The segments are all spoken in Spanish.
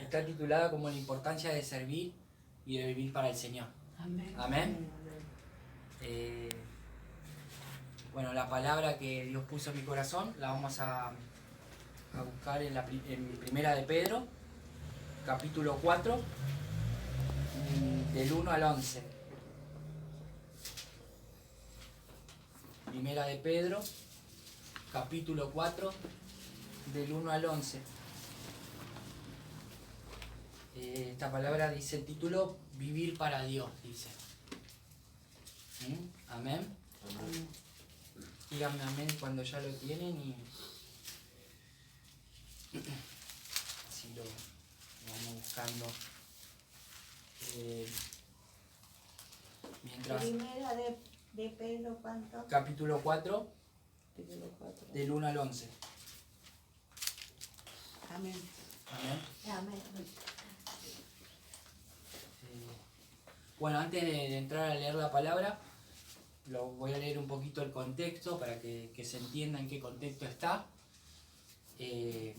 está titulada como la importancia de servir y de vivir para el Señor. Amén. Amén. Bueno, la palabra que Dios puso en mi corazón la vamos a buscar en Primera de Pedro, capítulo 4, del 1 al 11. Primera de Pedro, capítulo 4, del 1 al 11. Esta palabra dice el título, vivir para Dios, dice. Amén. Amén. Díganme amén cuando ya lo tienen y así lo vamos buscando. Mientras, Primera de Pedro, ¿cuánto? capítulo 4, Capítulo 4. del 1 al 11. Amén. Amén. Amén. Bueno, antes de entrar a leer la palabra, voy a leer un poquito el contexto para que se entienda en qué contexto está. Este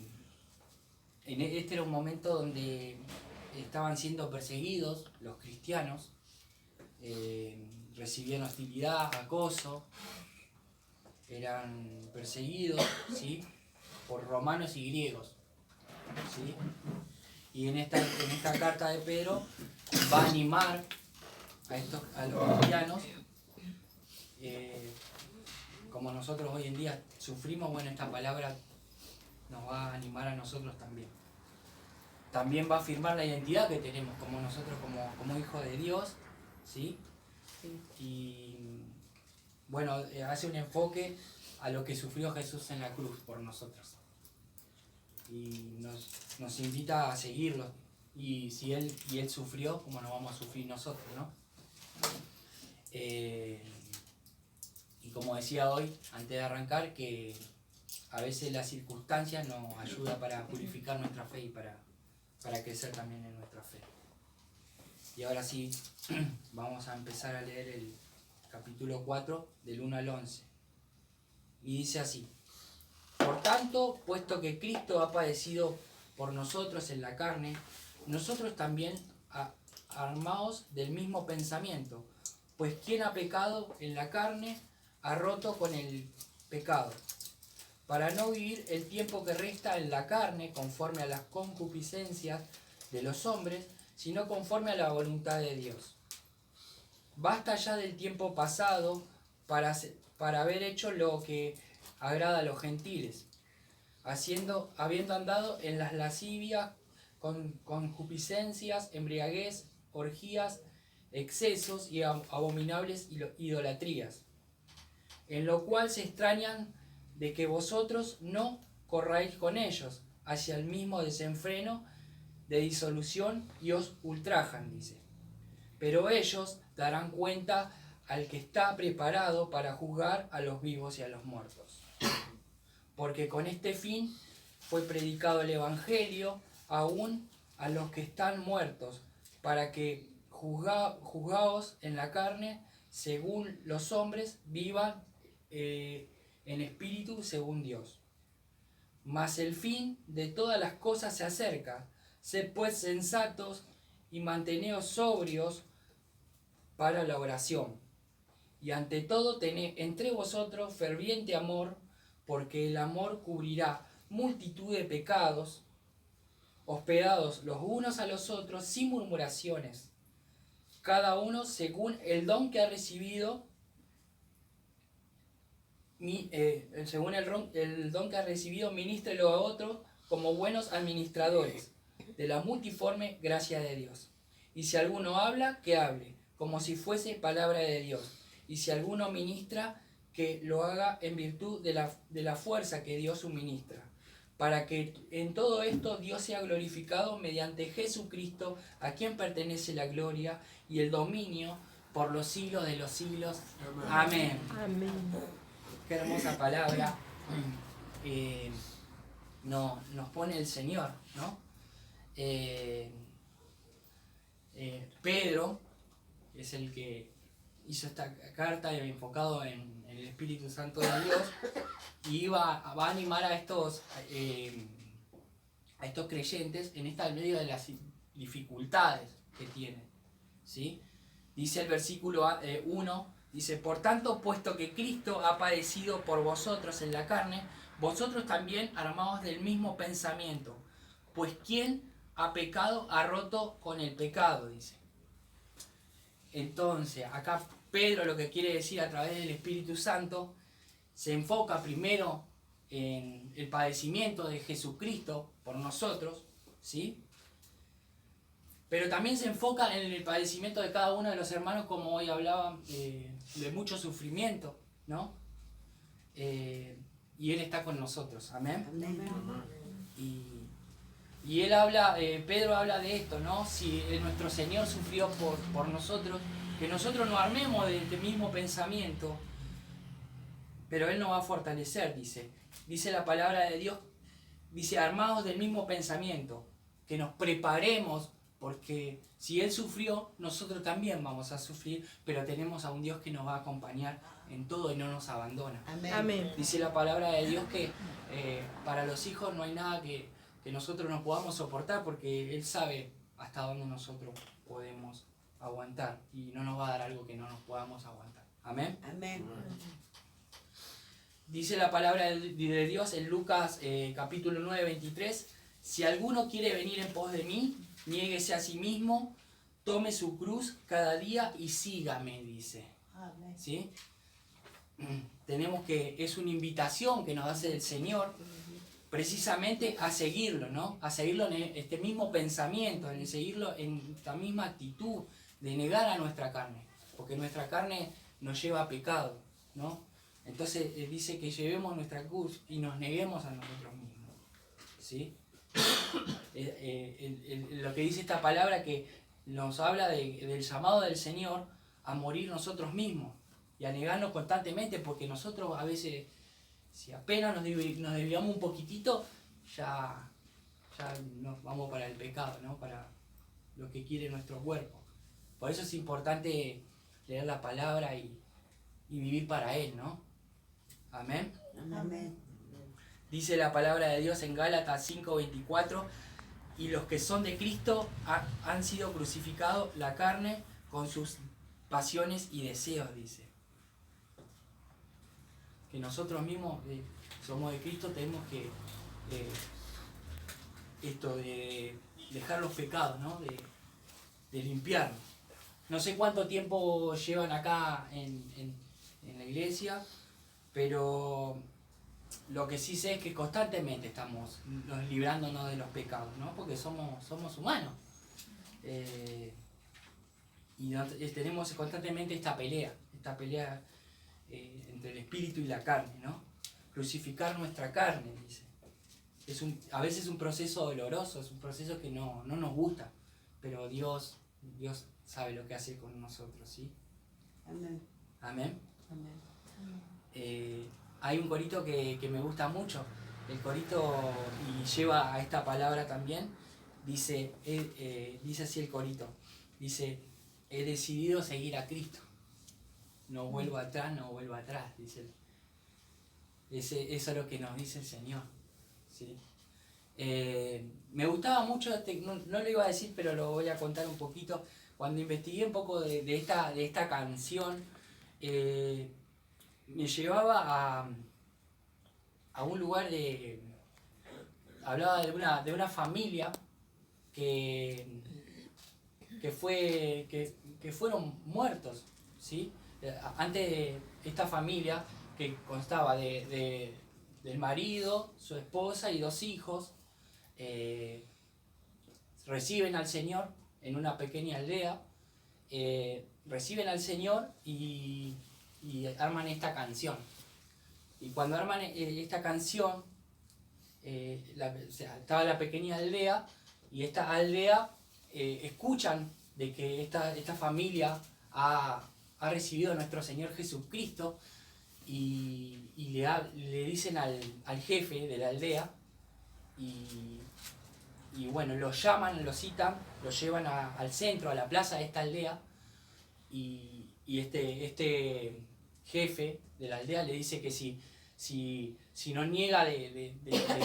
era un momento donde estaban siendo perseguidos los cristianos, recibían hostilidad, acoso, eran perseguidos, ¿sí?, por romanos y griegos, ¿sí? Y en esta carta de Pedro va a animar a los cristianos, como nosotros hoy en día sufrimos. Bueno, esta palabra nos va a animar a nosotros también. También va a afirmar la identidad que tenemos como nosotros como hijos de Dios, ¿sí? Sí. Y bueno, hace un enfoque a lo que sufrió Jesús en la cruz por nosotros. Y nos invita a seguirlo. Y si Él sufrió, ¿cómo no vamos a sufrir nosotros, no? Y como decía hoy, antes de arrancar, que a veces las circunstancias nos ayudan para purificar nuestra fe y para crecer también en nuestra fe. Y ahora sí, vamos a empezar a leer el capítulo 4, del 1 al 11. Y dice así: Por tanto, puesto que Cristo ha padecido por nosotros en la carne, nosotros también armaos del mismo pensamiento, pues quien ha pecado en la carne ha roto con el pecado, para no vivir el tiempo que resta en la carne conforme a las concupiscencias de los hombres, sino conforme a la voluntad de Dios. Basta ya del tiempo pasado para haber hecho lo que agrada a los gentiles, habiendo andado en las lascivias, concupiscencias, embriaguez, orgías, excesos y abominables idolatrías, en lo cual se extrañan de que vosotros no corráis con ellos hacia el mismo desenfreno de disolución y os ultrajan, dice. Pero ellos darán cuenta al que está preparado para juzgar a los vivos y a los muertos. Porque con este fin fue predicado el Evangelio aún a los que están muertos, para que juzgados en la carne según los hombres, vivan en espíritu según Dios. Mas el fin de todas las cosas se acerca. Sed pues sensatos y manteneos sobrios para la oración. Y ante todo tened entre vosotros ferviente amor, porque el amor cubrirá multitud de pecados, hospedados los unos a los otros sin murmuraciones, cada uno según el don que ha recibido, según el don que ha recibido, ministrelo a otros como buenos administradores de la multiforme gracia de Dios. Y si alguno habla, que hable, como si fuese palabra de Dios. Y si alguno ministra, que lo haga en virtud de la fuerza que Dios suministra, para que en todo esto Dios sea glorificado mediante Jesucristo, a quien pertenece la gloria y el dominio por los siglos de los siglos. Amén. Amén. Qué hermosa palabra nos pone el Señor, ¿no? Pedro es el que hizo esta carta enfocado en el Espíritu Santo de Dios, y va a animar a estos a estos creyentes en medio de las dificultades que tienen, ¿sí? Dice el versículo 1, dice, por tanto, puesto que Cristo ha padecido por vosotros en la carne, vosotros también armaos del mismo pensamiento, pues quien ha pecado ha roto con el pecado, dice. Entonces, acá Pedro lo que quiere decir a través del Espíritu Santo, se enfoca primero en el padecimiento de Jesucristo por nosotros, ¿sí? Pero también se enfoca en el padecimiento de cada uno de los hermanos, como hoy hablaban, de mucho sufrimiento, ¿no? Y Él está con nosotros, amén. Y él habla, Pedro habla de esto, ¿no? Si nuestro Señor sufrió por nosotros, que nosotros nos armemos de este mismo pensamiento, pero Él nos va a fortalecer, dice. Dice la palabra de Dios, dice, armados del mismo pensamiento, que nos preparemos, porque si Él sufrió, nosotros también vamos a sufrir, pero tenemos a un Dios que nos va a acompañar en todo y no nos abandona. Amén. Amén. Dice la palabra de Dios que para los hijos no hay nada que nosotros no podamos soportar, porque Él sabe hasta dónde nosotros podemos aguantar y no nos va a dar algo que no nos podamos aguantar. Amén. Amén. Dice la palabra de Dios en Lucas capítulo 9, 23, si alguno quiere venir en pos de mí, niéguese a sí mismo, tome su cruz cada día y sígame, dice. Amén. ¿Sí? Tenemos es una invitación que nos hace el Señor precisamente a seguirlo, ¿no? A seguirlo en este mismo pensamiento, en seguirlo en esta misma actitud de negar a nuestra carne, porque nuestra carne nos lleva a pecado, ¿no? Entonces dice que llevemos nuestra cruz y nos neguemos a nosotros mismos, ¿sí? Lo que dice esta palabra que nos habla del llamado del Señor a morir nosotros mismos y a negarnos constantemente, porque nosotros a veces, si apenas nos desviamos un poquitito, ya nos vamos para el pecado, ¿no? Para lo que quiere nuestro cuerpo. Por eso es importante leer la palabra y vivir para Él, ¿no? Amén. Amén. Dice la palabra de Dios en Gálatas 5:24, y los que son de Cristo han sido crucificados la carne con sus pasiones y deseos, dice. Que nosotros mismos somos de Cristo, tenemos que esto de dejar los pecados, ¿no? De limpiarnos. No sé cuánto tiempo llevan acá en la iglesia, pero lo que sí sé es que constantemente estamos librándonos de los pecados, ¿no? Porque somos humanos. Y tenemos constantemente esta pelea entre el espíritu y la carne, ¿no? Crucificar nuestra carne, dice. A veces es un proceso doloroso, es un proceso que no nos gusta, pero Dios sabe lo que hace con nosotros, ¿sí? Amén. Amén. Amén. Hay un corito que me gusta mucho, el corito, y lleva a esta palabra también, dice así el corito, dice, he decidido seguir a Cristo, no vuelvo atrás, dice él. Eso es lo que nos dice el Señor, ¿sí? Me gustaba mucho, no lo iba a decir, pero lo voy a contar un poquito. Cuando investigué un poco de esta canción, me llevaba a un lugar hablaba de una familia que fueron muertos, ¿sí? Antes esta familia, que constaba del marido, su esposa y 2 hijos, reciben al Señor en una pequeña aldea, reciben al Señor y arman esta canción. Y cuando arman esta canción, estaba la pequeña aldea, y esta aldea escuchan de que esta familia ha recibido a nuestro Señor Jesucristo, y le dicen al jefe de la aldea, y bueno, lo llaman, lo citan, lo llevan al centro, a la plaza de esta aldea, y este jefe de la aldea le dice que si si nos niega de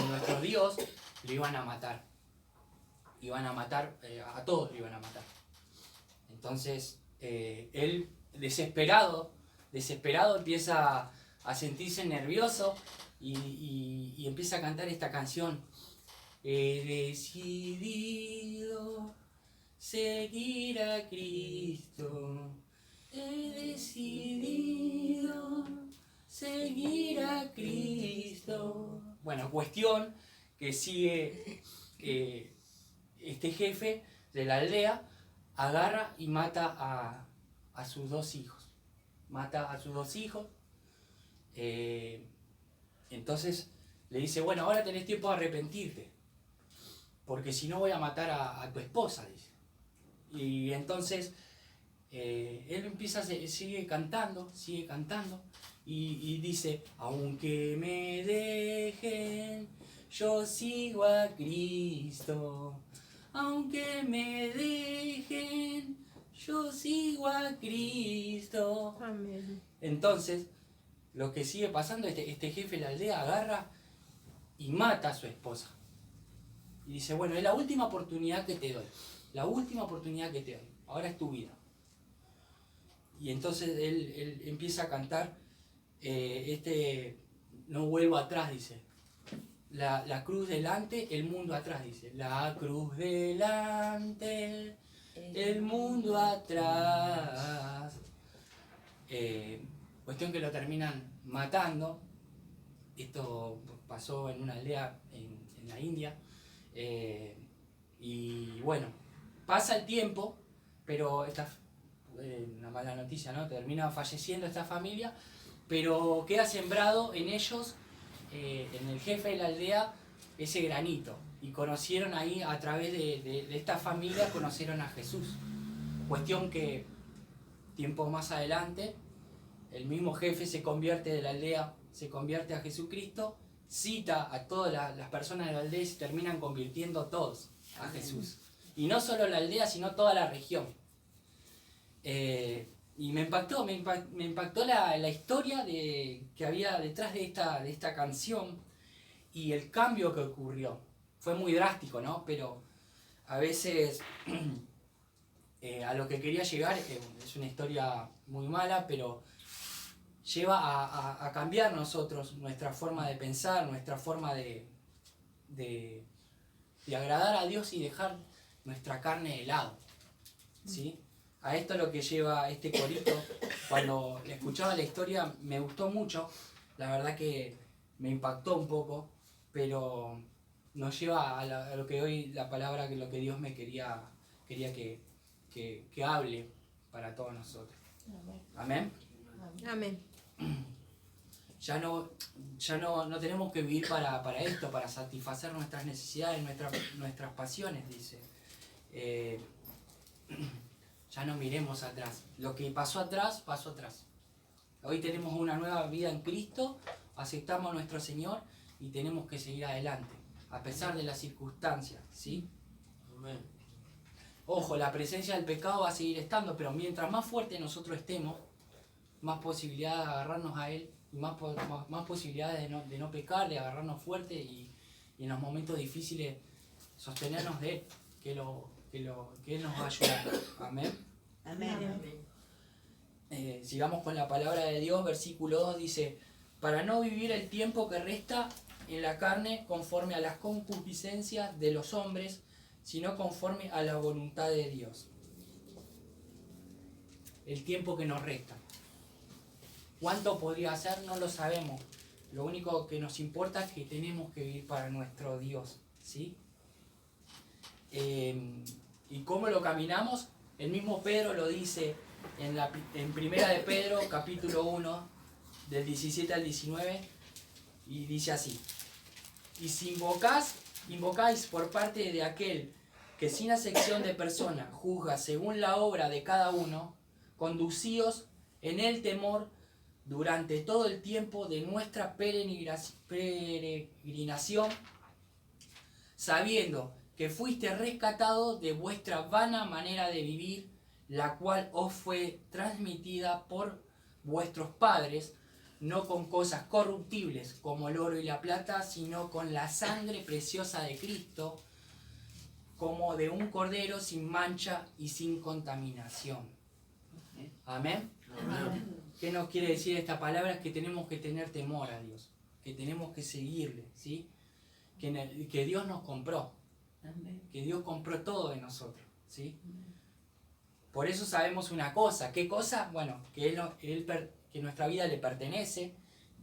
nuestro Dios, lo iban a matar. Iban a matar, a todos lo iban a matar. Entonces, él desesperado empieza a sentirse nervioso y empieza a cantar esta canción. He decidido seguir a Cristo. He decidido seguir a Cristo. Bueno, cuestión que sigue este jefe de la aldea, agarra y mata a sus dos hijos. Mata a sus dos hijos. Entonces le dice, bueno, ahora tenés tiempo de arrepentirte, porque si no voy a matar a tu esposa, dice. Y entonces él sigue cantando, y dice, aunque me dejen, yo sigo a Cristo. Aunque me dejen, yo sigo a Cristo. Amén. Entonces, lo que sigue pasando, este jefe de la aldea agarra y mata a su esposa. Y dice, bueno, es la última oportunidad que te doy. La última oportunidad que te doy. Ahora es tu vida. Y entonces él empieza a cantar, no vuelvo atrás, dice. La cruz delante, el mundo atrás, dice. La cruz delante, el mundo atrás. Cuestión que lo terminan matando. Esto pasó en una aldea en la India. Y bueno, pasa el tiempo, pero una mala noticia, ¿no? Termina falleciendo esta familia, pero queda sembrado en ellos, en el jefe de la aldea, ese granito. Y conocieron ahí, a través de esta familia, conocieron a Jesús. Cuestión que, tiempo más adelante, el mismo jefe se convierte de la aldea, se convierte a Jesucristo, cita a todas las personas de la aldea y se terminan convirtiendo todos a Jesús. Y no solo la aldea, sino toda la región. Y me impactó la historia que había detrás de esta canción y el cambio que ocurrió. Fue muy drástico, ¿no? Pero a veces a lo que quería llegar, es una historia muy mala, pero lleva a cambiar nosotros, nuestra forma de pensar, nuestra forma de agradar a Dios y dejar nuestra carne de lado, ¿sí? A esto es lo que lleva este corito. Cuando escuchaba la historia me gustó mucho, la verdad que me impactó un poco, pero nos lleva a lo que hoy la palabra, que lo que Dios me quería que hable para todos nosotros. Amén. Amén. Ya no tenemos que vivir para esto, para satisfacer nuestras necesidades, nuestras pasiones, dice. Ya no miremos atrás. Lo que pasó atrás, pasó atrás. Hoy tenemos una nueva vida en Cristo, aceptamos a nuestro Señor y tenemos que seguir adelante, a pesar de las circunstancias, ¿sí? Amén. Ojo, la presencia del pecado va a seguir estando, pero mientras más fuerte nosotros estemos, más posibilidades de agarrarnos a Él, y más posibilidades de no pecar, de agarrarnos fuerte y en los momentos difíciles sostenernos de Él, que Él nos va a ayudar. Amén. Amén. Sigamos con la palabra de Dios, versículo 2 dice, para no vivir el tiempo que resta en la carne conforme a las concupiscencias de los hombres, sino conforme a la voluntad de Dios. El tiempo que nos resta. ¿Cuánto podría ser? No lo sabemos. Lo único que nos importa es que tenemos que vivir para nuestro Dios, ¿sí? ¿Y cómo lo caminamos? El mismo Pedro lo dice en Primera de Pedro, capítulo 1, del 17 al 19, y dice así: y si invocáis por parte de aquel que sin acepción de persona juzga según la obra de cada uno, conducíos en el temor durante todo el tiempo de nuestra peregrinación, sabiendo que fuiste rescatado de vuestra vana manera de vivir, la cual os fue transmitida por vuestros padres, no con cosas corruptibles como el oro y la plata, sino con la sangre preciosa de Cristo, como de un cordero sin mancha y sin contaminación. Amén. ¿Qué nos quiere decir esta palabra? Es que tenemos que tener temor a Dios, que tenemos que seguirle, ¿sí? Que Dios nos compró, que Dios compró todo de nosotros, ¿sí? Por eso sabemos una cosa. ¿Qué cosa? Bueno, que nuestra vida le pertenece,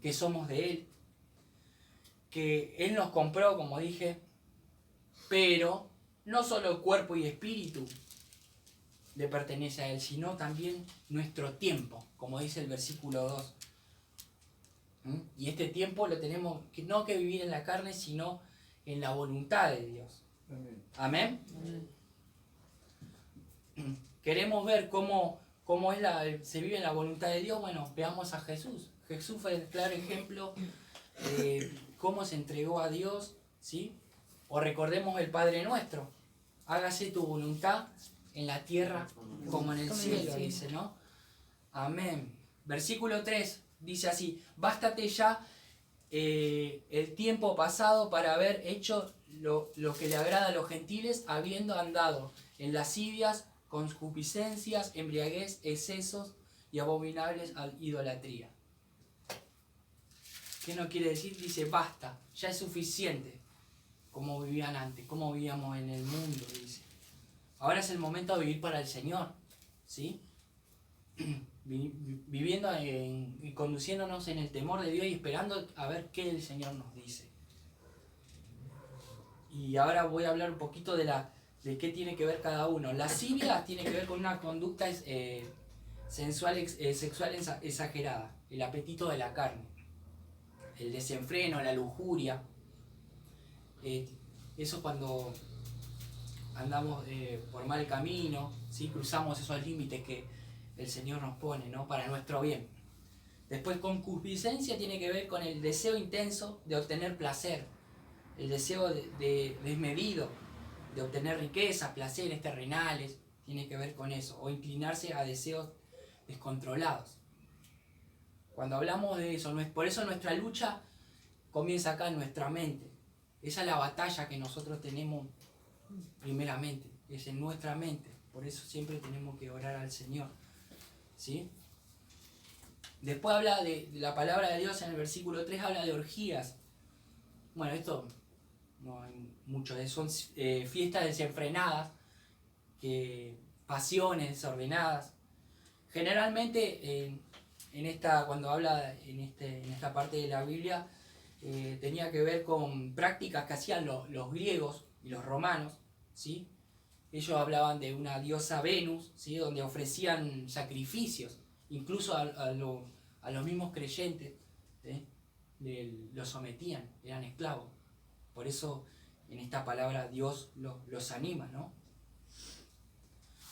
que somos de Él, que Él nos compró, como dije, pero no solo cuerpo y espíritu le pertenece a Él, sino también nuestro tiempo, como dice el versículo 2. Y este tiempo lo tenemos no que vivir en la carne, sino en la voluntad de Dios. Amén. Queremos ver cómo se vive en la voluntad de Dios. Bueno, veamos a Jesús. Jesús fue el claro ejemplo de cómo se entregó a Dios, ¿sí? O recordemos el Padre Nuestro. Hágase tu voluntad en la tierra como en el cielo, dice, ¿no? Amén. Versículo 3 dice así: bástate ya el tiempo pasado para haber hecho lo que le agrada a los gentiles, habiendo andado en lascivias, concupiscencias, embriaguez, excesos y abominables idolatría. ¿Qué no quiere decir? Dice, basta, ya es suficiente como vivían antes, como vivíamos en el mundo, dice. Ahora es el momento de vivir para el Señor, ¿sí? Viviendo y conduciéndonos en el temor de Dios y esperando a ver qué el Señor nos dice. Y ahora voy a hablar un poquito de qué tiene que ver cada uno. Lascivia tiene que ver con una conducta sexual exagerada, el apetito de la carne, el desenfreno, la lujuria. Eso cuando andamos por mal camino, ¿sí? Cruzamos esos límites que el Señor nos pone, ¿no? Para nuestro bien. Después, concupiscencia tiene que ver con el deseo intenso de obtener placer, el deseo desmedido de obtener riquezas, placeres terrenales, tiene que ver con eso, o inclinarse a deseos descontrolados. Cuando hablamos de eso, por eso nuestra lucha comienza acá en nuestra mente. Esa es la batalla que nosotros tenemos primeramente, es en nuestra mente. Por eso siempre tenemos que orar al Señor, ¿sí? Después habla de la palabra de Dios en el versículo 3, habla de orgías. Bueno, esto no hay mucho de eso, son fiestas desenfrenadas, pasiones desordenadas. Generalmente cuando habla en esta parte de la Biblia, tenía que ver con prácticas que hacían los griegos y los romanos, ¿sí? Ellos hablaban de una diosa Venus, ¿sí? Donde ofrecían sacrificios, incluso a los mismos creyentes, ¿sí? Los sometían, eran esclavos. Por eso en esta palabra Dios los anima, ¿no?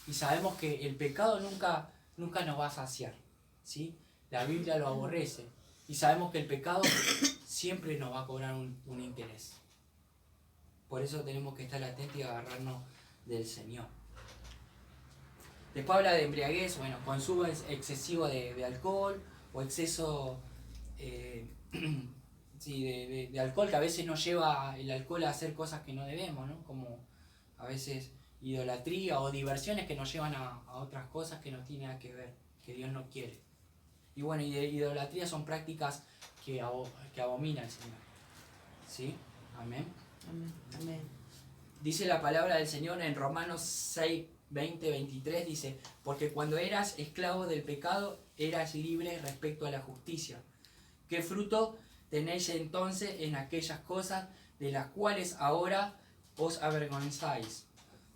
Y sabemos que el pecado nunca nos va a saciar, ¿sí? La Biblia lo aborrece. Y sabemos que el pecado siempre nos va a cobrar un interés. Por eso tenemos que estar atentos y agarrarnos del Señor. Después habla de embriaguez, bueno, consumo excesivo de alcohol o exceso sí, de alcohol, que a veces nos lleva el alcohol a hacer cosas que no debemos, ¿no? Como a veces idolatría o diversiones que nos llevan a otras cosas que no tienen nada que ver, que Dios no quiere. Y bueno, idolatría son prácticas que abomina al Señor. ¿Sí? Amén. Amén. Amén. Dice la palabra del Señor en Romanos 6, 20, 23, dice, porque cuando eras esclavo del pecado, eras libre respecto a la justicia. ¿Qué fruto tenéis entonces en aquellas cosas de las cuales ahora os avergonzáis?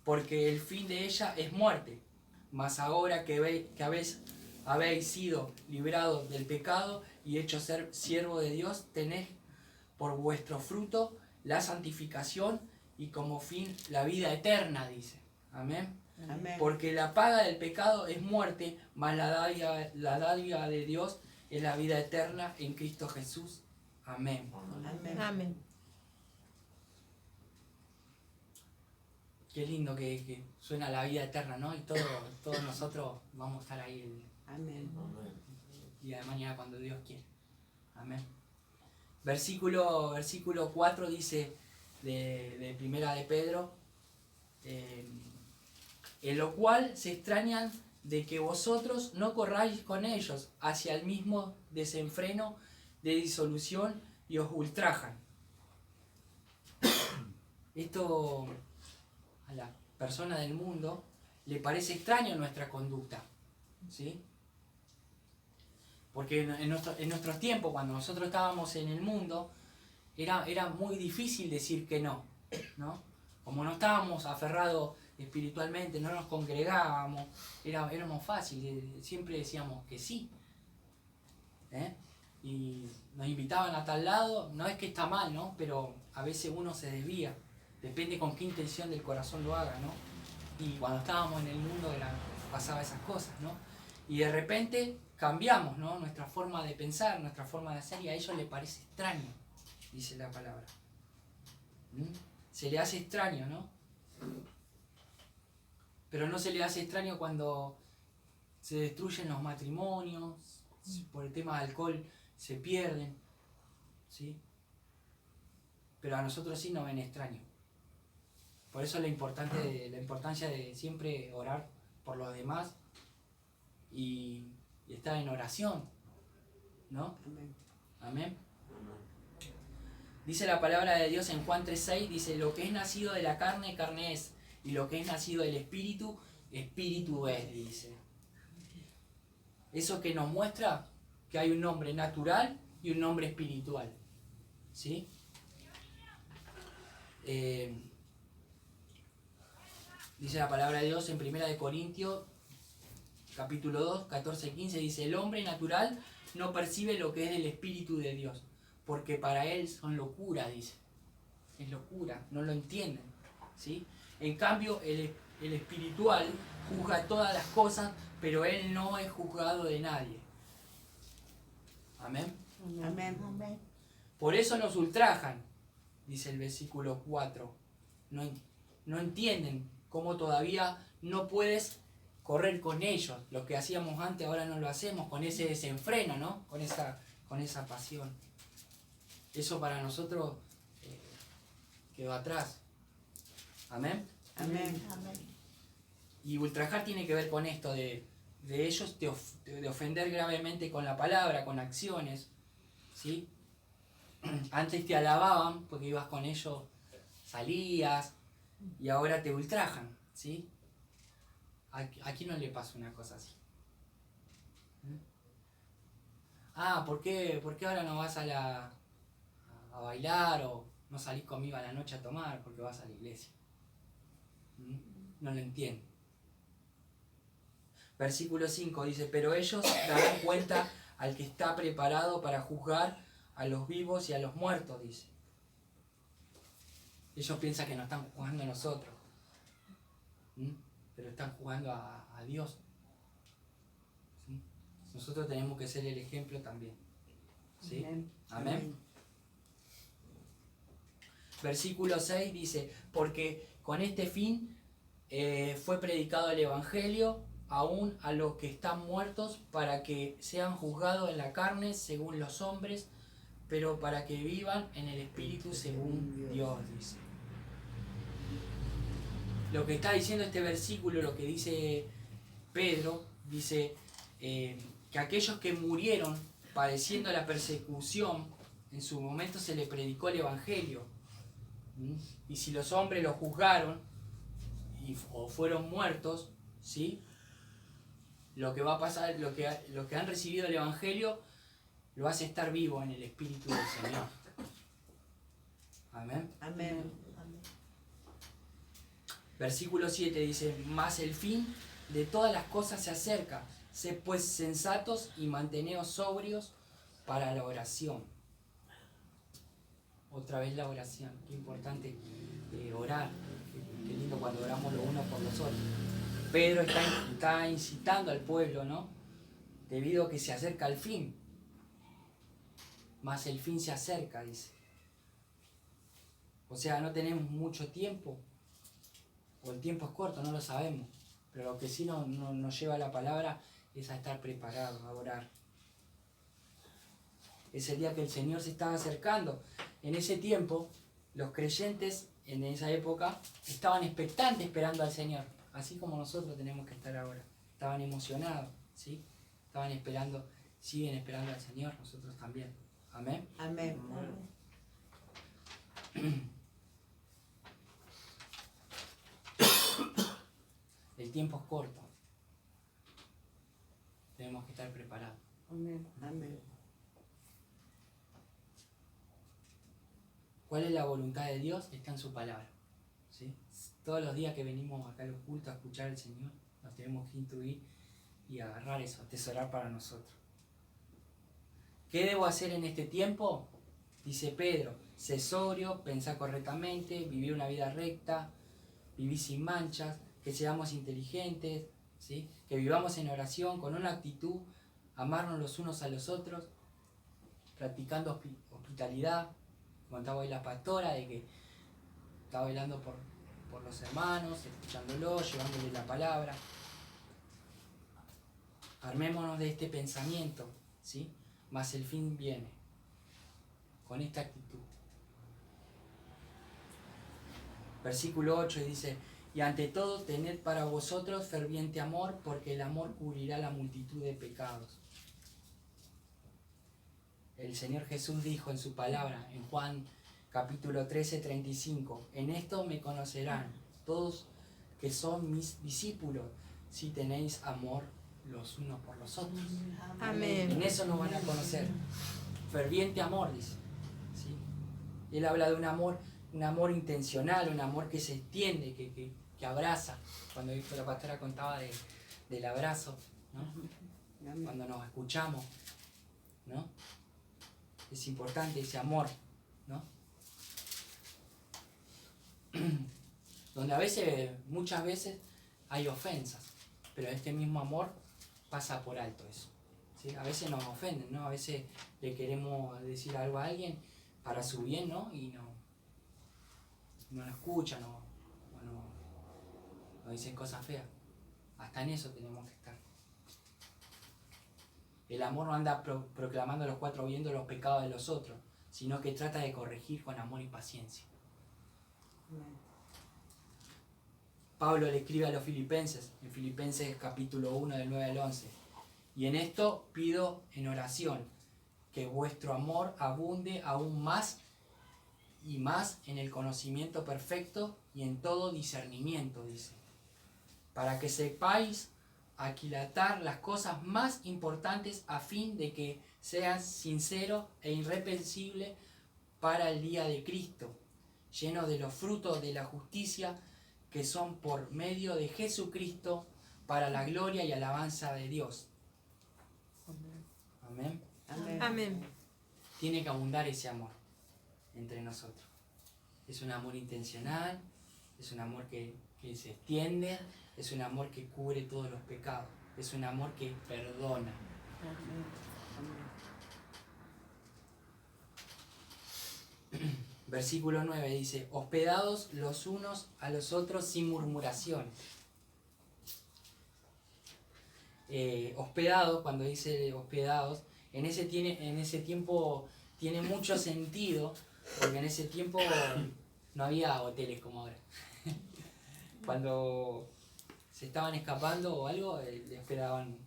Porque el fin de ella es muerte. Mas ahora que habéis sido librados del pecado y hecho ser siervo de Dios, tenéis por vuestro fruto la santificación y como fin la vida eterna, dice. Amén. Amén. Porque la paga del pecado es muerte, mas la dádiva de Dios es la vida eterna en Cristo Jesús. Amén. Amén. Amén. Qué lindo que suena la vida eterna, ¿no? Y todos nosotros vamos a estar ahí Amén. el día de mañana cuando Dios quiere. Amén. Versículo 4 dice de primera de Pedro, en lo cual se extrañan de que vosotros no corráis con ellos hacia el mismo desenfreno de disolución y os ultrajan. Esto a la persona del mundo le parece extraño nuestra conducta, ¿sí? Porque en nuestros tiempos, cuando nosotros estábamos en el mundo, era muy difícil decir que no, ¿no? Como no estábamos aferrados espiritualmente, no nos congregábamos, éramos fáciles, siempre decíamos que sí. Y nos invitaban a tal lado, no es que está mal, ¿no? Pero a veces uno se desvía, depende con qué intención del corazón lo haga, ¿no? Y cuando estábamos en el mundo pasaba esas cosas, ¿no? Y de repente cambiamos, ¿no? Nuestra forma de pensar, nuestra forma de hacer, y a ellos les parece extraño, dice la palabra. Se le hace extraño, ¿no? Pero no se le hace extraño cuando se destruyen los matrimonios, por el tema de alcohol se pierden, ¿sí? Pero a nosotros sí nos ven extraño. Por eso la importancia de siempre orar por los demás y estar en oración, ¿no? Amén. Amén. Dice la palabra de Dios en Juan 3:6, dice, lo que es nacido de la carne, carne es, y lo que es nacido del espíritu, espíritu es, dice. Eso que nos muestra que hay un hombre natural y un hombre espiritual, ¿sí? Dice la palabra de Dios en 1 Corintios, capítulo 2, 14-15, dice, el hombre natural no percibe lo que es del Espíritu de Dios, porque para él son locura, dice. Es locura, no lo entienden, ¿sí? En cambio, el espiritual juzga todas las cosas, pero él no es juzgado de nadie. Amén. Amén. Amén. Por eso nos ultrajan, dice el versículo 4. No entienden cómo todavía no puedes correr con ellos. Lo que hacíamos antes ahora no lo hacemos, con ese desenfreno, ¿no? Con esa pasión. Eso para nosotros quedó atrás. Amén. Amén. Amén. Y ultrajar tiene que ver con esto de ellos de ofender gravemente con la palabra, con acciones, ¿sí? Antes te alababan porque ibas con ellos, salías, y ahora te ultrajan, ¿sí? Aquí no le pasa una cosa así. ¿Por qué ahora no vas a bailar o no salís conmigo a la noche a tomar porque vas a la iglesia? No lo entiendo. Versículo 5 dice, pero ellos darán cuenta al que está preparado para juzgar a los vivos y a los muertos, dice. Ellos piensan que nos están juzgando a nosotros, pero están juzgando a Dios. ¿Sí? Nosotros tenemos que ser el ejemplo también. ¿Sí? Amén. Amén. Versículo 6 dice, porque con este fin fue predicado el Evangelio aún a los que están muertos para que sean juzgados en la carne según los hombres, pero para que vivan en el Espíritu según Dios, dice. Lo que está diciendo este versículo, lo que dice Pedro, dice que aquellos que murieron padeciendo la persecución, en su momento se les predicó el Evangelio. Y si los hombres lo juzgaron o fueron muertos, ¿sí? Lo que va a pasar, lo que han recibido el Evangelio, lo hace estar vivo en el Espíritu del Señor. Amén. Amén. Versículo 7 dice, mas el fin de todas las cosas se acerca, sed pues sensatos y manteneos sobrios para la oración. Otra vez la oración, qué importante orar, qué lindo cuando oramos los unos por los otros. Pedro está incitando al pueblo, ¿no? Debido a que se acerca el fin, mas el fin se acerca, dice. O sea, no tenemos mucho tiempo, o el tiempo es corto, no lo sabemos, pero lo que sí nos lleva la palabra es a estar preparados, a orar. es el día que el Señor se estaba acercando. En ese tiempo, los creyentes en esa época estaban expectantes esperando al Señor, así como nosotros tenemos que estar ahora. Estaban emocionados, ¿sí? Estaban esperando, siguen esperando al Señor, nosotros también. Amén. Amén. El tiempo es corto. Tenemos que estar preparados. Amén. Amén. ¿Cuál es la voluntad de Dios? Está en su palabra, ¿sí? Todos los días que venimos acá a los cultos a escuchar al Señor, nos tenemos que instruir y agarrar eso, atesorar para nosotros. ¿Qué debo hacer en este tiempo? Dice Pedro, sé sobrio, pensar correctamente, vivir una vida recta, vivir sin manchas, que seamos inteligentes, ¿sí? Que vivamos en oración, con una actitud, amarnos los unos a los otros, practicando hospitalidad. Contaba hoy la pastora de que estaba velando por los hermanos, escuchándolos, llevándole la palabra. Armémonos de este pensamiento, ¿sí? Mas el fin viene, con esta actitud. Versículo 8 dice, y ante todo tened para vosotros ferviente amor, porque el amor cubrirá la multitud de pecados. El Señor Jesús dijo en su palabra, en Juan capítulo 13, 35, en esto me conocerán todos que son mis discípulos, si tenéis amor los unos por los otros. Amén. En eso nos van a conocer. Ferviente amor, dice. ¿Sí? Él habla de un amor intencional, un amor que se extiende, que abraza. Cuando la pastora contaba del abrazo, ¿no? Amén. Cuando nos escuchamos, ¿no? Es importante ese amor, ¿no? Donde muchas veces hay ofensas, pero este mismo amor pasa por alto eso, ¿sí? A veces nos ofenden, ¿no? A veces le queremos decir algo a alguien para su bien, ¿no? Y no nos escuchan, no dicen cosas feas. Hasta en eso tenemos que estar. El amor no anda proclamando a los cuatro vientos los pecados de los otros, sino que trata de corregir con amor y paciencia. Amén. Pablo le escribe a los filipenses, en Filipenses capítulo 1 del 9 al 11. Y en esto pido en oración, que vuestro amor abunde aún más y más en el conocimiento perfecto y en todo discernimiento, dice. Para que sepáis aquilatar las cosas más importantes a fin de que seas sincero e irreprensible para el día de Cristo, lleno de los frutos de la justicia que son por medio de Jesucristo para la gloria y alabanza de Dios. Amén. Amén. Amén. Tiene que abundar ese amor entre nosotros. Es un amor intencional, es un amor que se extiende, es un amor que cubre todos los pecados, es un amor que perdona. Versículo 9 dice, hospedados los unos a los otros sin murmuración. Hospedados, cuando dice hospedados, en ese tiempo tiene mucho sentido, porque en ese tiempo no había hoteles como ahora. Cuando se estaban escapando o algo, le esperaban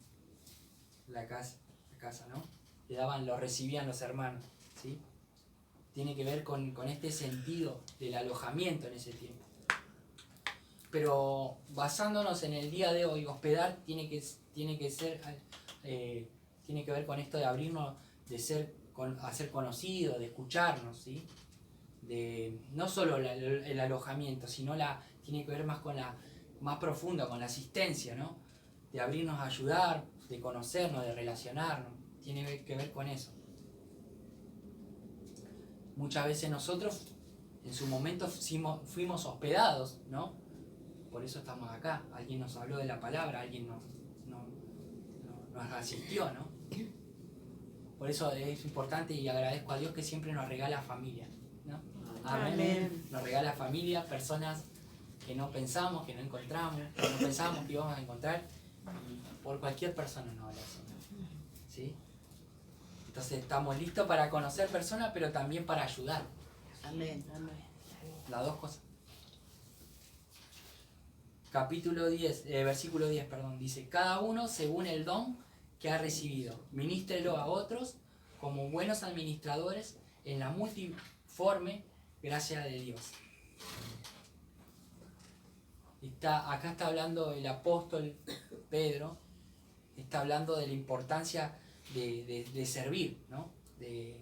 la casa, ¿no? Lo recibían los hermanos, ¿sí? Tiene que ver con este sentido del alojamiento en ese tiempo. Pero basándonos en el día de hoy, hospedar tiene que ver con esto de abrirnos, de ser conocidos, de escucharnos, ¿sí? De no solo el alojamiento, sino tiene que ver más profunda con la asistencia, ¿no? De abrirnos a ayudar, de conocernos, de relacionarnos. Tiene que ver con eso. Muchas veces nosotros en su momento fuimos hospedados, ¿no? Por eso estamos acá. Alguien nos habló de la palabra, alguien nos asistió, ¿no? Por eso es importante y agradezco a Dios que siempre nos regala familia, ¿no? Amén. Amén. Nos regala familia, personas que no pensamos, que no encontramos, que no pensamos que íbamos a encontrar. Y por cualquier persona nos habla el Señor, ¿sí? Entonces estamos listos para conocer personas, pero también para ayudar. Amén. Amén. Las dos cosas. Capítulo 10, versículo 10, perdón, dice: cada uno según el don que ha recibido, ministrelo a otros como buenos administradores en la multiforme gracia de Dios. Acá está hablando el apóstol Pedro, está hablando de la importancia de servir, ¿no? De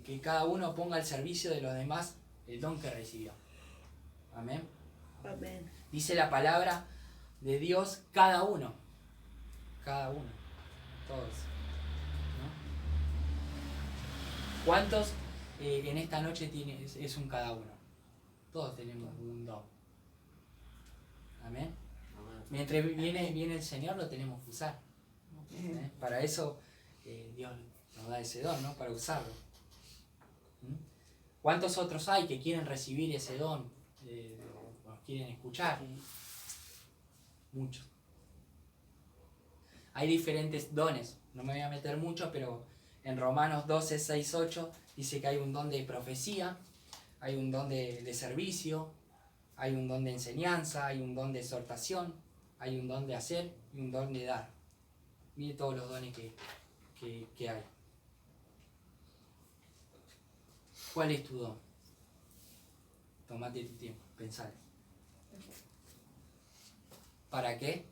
que cada uno ponga al servicio de los demás el don que recibió. Amén. Amén. Dice la palabra de Dios, cada uno, todos, ¿no? ¿Cuántos en esta noche es un cada uno? Todos tenemos un don. Amén. Mientras viene el Señor, lo tenemos que usar. Para eso Dios nos da ese don, ¿no? Para usarlo. ¿Cuántos otros hay que quieren recibir ese don? Nos quieren escuchar. Muchos. Hay diferentes dones. No me voy a meter mucho, pero en Romanos 12, 6, 8 dice que hay un don de profecía, hay un don de servicio, hay un don de enseñanza, hay un don de exhortación, hay un don de hacer y un don de dar. Mire todos los dones que hay. ¿Cuál es tu don? Tómate tu tiempo, pensalo. ¿Para qué?